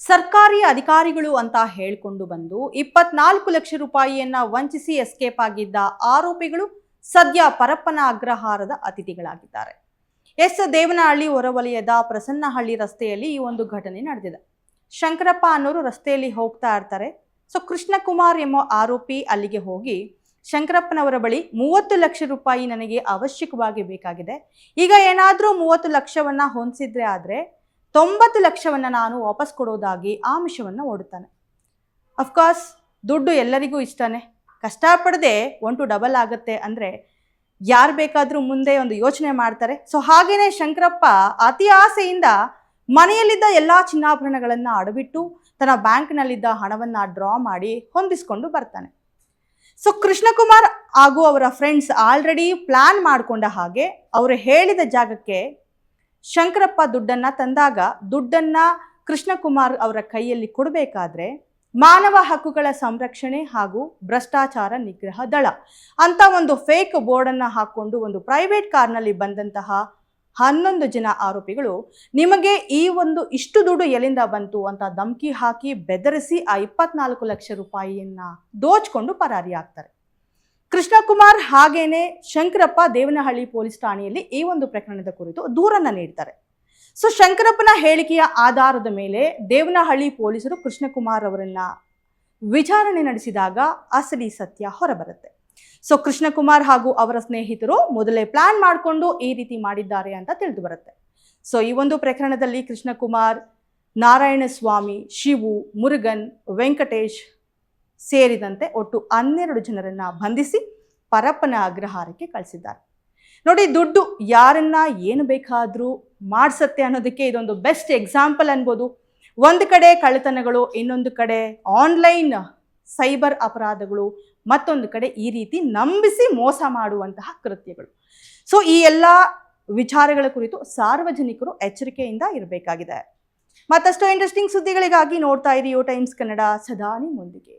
ಸರ್ಕಾರಿ ಅಧಿಕಾರಿಗಳು ಅಂತ ಹೇಳ್ಕೊಂಡು ಬಂದು 24 ಲಕ್ಷ ರೂಪಾಯಿಯನ್ನ ವಂಚಿಸಿ ಎಸ್ಕೇಪ್ ಆಗಿದ್ದ ಆರೋಪಿಗಳು ಸದ್ಯ ಪರಪ್ಪನ ಅಗ್ರಹಾರದ ಅತಿಥಿಗಳಾಗಿದ್ದಾರೆ. ದೇವನಹಳ್ಳಿ ಹೊರವಲಯದ ಪ್ರಸನ್ನಹಳ್ಳಿ ರಸ್ತೆಯಲ್ಲಿ ಈ ಒಂದು ಘಟನೆ ನಡೆದಿದೆ. ಶಂಕರಪ್ಪ ಅನ್ನೋರು ರಸ್ತೆಯಲ್ಲಿ ಹೋಗ್ತಾ ಇರ್ತಾರೆ. ಕೃಷ್ಣಕುಮಾರ್ ಎಂಬ ಆರೋಪಿ ಅಲ್ಲಿಗೆ ಹೋಗಿ ಶಂಕರಪ್ಪನವರ ಬಳಿ 30 ಲಕ್ಷ ರೂಪಾಯಿ ನನಗೆ ಅವಶ್ಯಕವಾಗಿ ಬೇಕಾಗಿದೆ, ಈಗ ಏನಾದರೂ 30 ಲಕ್ಷವನ್ನ ಹೊಂದಿಸಿದ್ರೆ ಆದ್ರೆ 90 ಲಕ್ಷವನ್ನ ನಾನು ವಾಪಸ್ ಕೊಡೋದಾಗಿ ಆಮಿಷವನ್ನ ಒಡ್ತಾನೆ. ಅಫ್ಕೋರ್ಸ್ ದುಡ್ಡು ಎಲ್ಲರಿಗೂ ಇಷ್ಟನೇ, ಕಷ್ಟಪಡದೆ 1 to double ಆಗುತ್ತೆ ಅಂದ್ರೆ ಯಾರು ಬೇಕಾದರೂ ಮುಂದೆ ಒಂದು ಯೋಚನೆ ಮಾಡ್ತಾರೆ. ಹಾಗೇನೆ ಶಂಕರಪ್ಪ ಅತಿ ಆಸೆಯಿಂದ ಮನೆಯಲ್ಲಿದ್ದ ಎಲ್ಲಾ ಚಿನ್ನಾಭರಣಗಳನ್ನ ಅಡವಿಟ್ಟು ತನ್ನ ಬ್ಯಾಂಕ್ನಲ್ಲಿದ್ದ ಹಣವನ್ನ ಡ್ರಾ ಮಾಡಿ ಹೊಂದಿಸ್ಕೊಂಡು ಬರ್ತಾನೆ. ಕೃಷ್ಣಕುಮಾರ್ ಹಾಗೂ ಅವರ ಫ್ರೆಂಡ್ಸ್ ಆಲ್ರೆಡಿ ಪ್ಲಾನ್ ಮಾಡಿಕೊಂಡ ಹಾಗೆ ಅವರು ಹೇಳಿದ ಜಾಗಕ್ಕೆ ಶಂಕರಪ್ಪ ದುಡ್ಡನ್ನ ತಂದಾಗ ದುಡ್ಡನ್ನ ಕೃಷ್ಣಕುಮಾರ್ ಅವರ ಕೈಯಲ್ಲಿ ಕೊಡಬೇಕಾದ್ರೆ ಮಾನವ ಹಕ್ಕುಗಳ ಸಂರಕ್ಷಣೆ ಹಾಗೂ ಭ್ರಷ್ಟಾಚಾರ ನಿಗ್ರಹ ದಳ ಅಂತ ಒಂದು ಫೇಕ್ ಬೋರ್ಡನ್ನು ಹಾಕೊಂಡು ಒಂದು ಪ್ರೈವೇಟ್ ಕಾರ್ನಲ್ಲಿ ಬಂದಂತಹ 11 ಜನ ಆರೋಪಿಗಳು ನಿಮಗೆ ಇಷ್ಟು ದುಡ್ಡು ಎಲ್ಲಿಂದ ಬಂತು ಅಂತ ಧಮಕಿ ಹಾಕಿ ಬೆದರಿಸಿ ಆ 24 ಲಕ್ಷ ರೂಪಾಯಿಯನ್ನ ದೋಚ್ಕೊಂಡು ಪರಾರಿ ಆಗ್ತಾರೆ. ಕೃಷ್ಣಕುಮಾರ್ ಹಾಗೇನೆ ಶಂಕರಪ್ಪ ದೇವನಹಳ್ಳಿ ಪೊಲೀಸ್ ಠಾಣೆಯಲ್ಲಿ ಈ ಒಂದು ಪ್ರಕರಣದ ಕುರಿತು ದೂರನ್ನ ನೀಡ್ತಾರೆ. ಶಂಕರಪ್ಪನ ಹೇಳಿಕೆಯ ಆಧಾರದ ಮೇಲೆ ದೇವನಹಳ್ಳಿ ಪೊಲೀಸರು ಕೃಷ್ಣಕುಮಾರ್ ಅವರನ್ನ ವಿಚಾರಣೆ ನಡೆಸಿದಾಗ ಅಸಲಿ ಸತ್ಯ ಹೊರಬರುತ್ತೆ. ಕೃಷ್ಣಕುಮಾರ್ ಹಾಗೂ ಅವರ ಸ್ನೇಹಿತರು ಮೊದಲೇ ಪ್ಲಾನ್ ಮಾಡಿಕೊಂಡು ಈ ರೀತಿ ಮಾಡಿದ್ದಾರೆ ಅಂತ ತಿಳಿದು ಬರುತ್ತೆ. ಈ ಒಂದು ಪ್ರಕರಣದಲ್ಲಿ ಕೃಷ್ಣಕುಮಾರ್, ನಾರಾಯಣಸ್ವಾಮಿ, ಶಿವು, ಮುರುಗನ್, ವೆಂಕಟೇಶ್ ಸೇರಿದಂತೆ ಒಟ್ಟು 12 ಜನರನ್ನ ಬಂಧಿಸಿ ಪರಪ್ಪನ ಅಗ್ರಹಾರಕ್ಕೆ ಕಳಿಸಿದ್ದಾರೆ. ನೋಡಿ, ದುಡ್ಡು ಯಾರನ್ನ ಏನು ಬೇಕಾದರೂ ಮಾಡಿಸತ್ತೆ ಅನ್ನೋದಕ್ಕೆ ಇದೊಂದು ಬೆಸ್ಟ್ ಎಕ್ಸಾಂಪಲ್ ಅನ್ಬೋದು. ಒಂದು ಕಡೆ ಕಳ್ಳತನಗಳು, ಇನ್ನೊಂದು ಕಡೆ ಆನ್ಲೈನ್ ಸೈಬರ್ ಅಪರಾಧಗಳು, ಮತ್ತೊಂದು ಕಡೆ ಈ ರೀತಿ ನಂಬಿಸಿ ಮೋಸ ಮಾಡುವಂತಹ ಕೃತ್ಯಗಳು. ಈ ಎಲ್ಲ ವಿಚಾರಗಳ ಕುರಿತು ಸಾರ್ವಜನಿಕರು ಎಚ್ಚರಿಕೆಯಿಂದ ಇರಬೇಕಾಗಿದೆ. ಮತ್ತಷ್ಟು ಇಂಟ್ರೆಸ್ಟಿಂಗ್ ಸುದ್ದಿಗಳಿಗಾಗಿ ನೋಡ್ತಾ ಇರಿ ಯು ಟೈಮ್ಸ್ ಕನ್ನಡ, ಸದಾ ನಿಮ್ಮೊಂದಿಗೆ.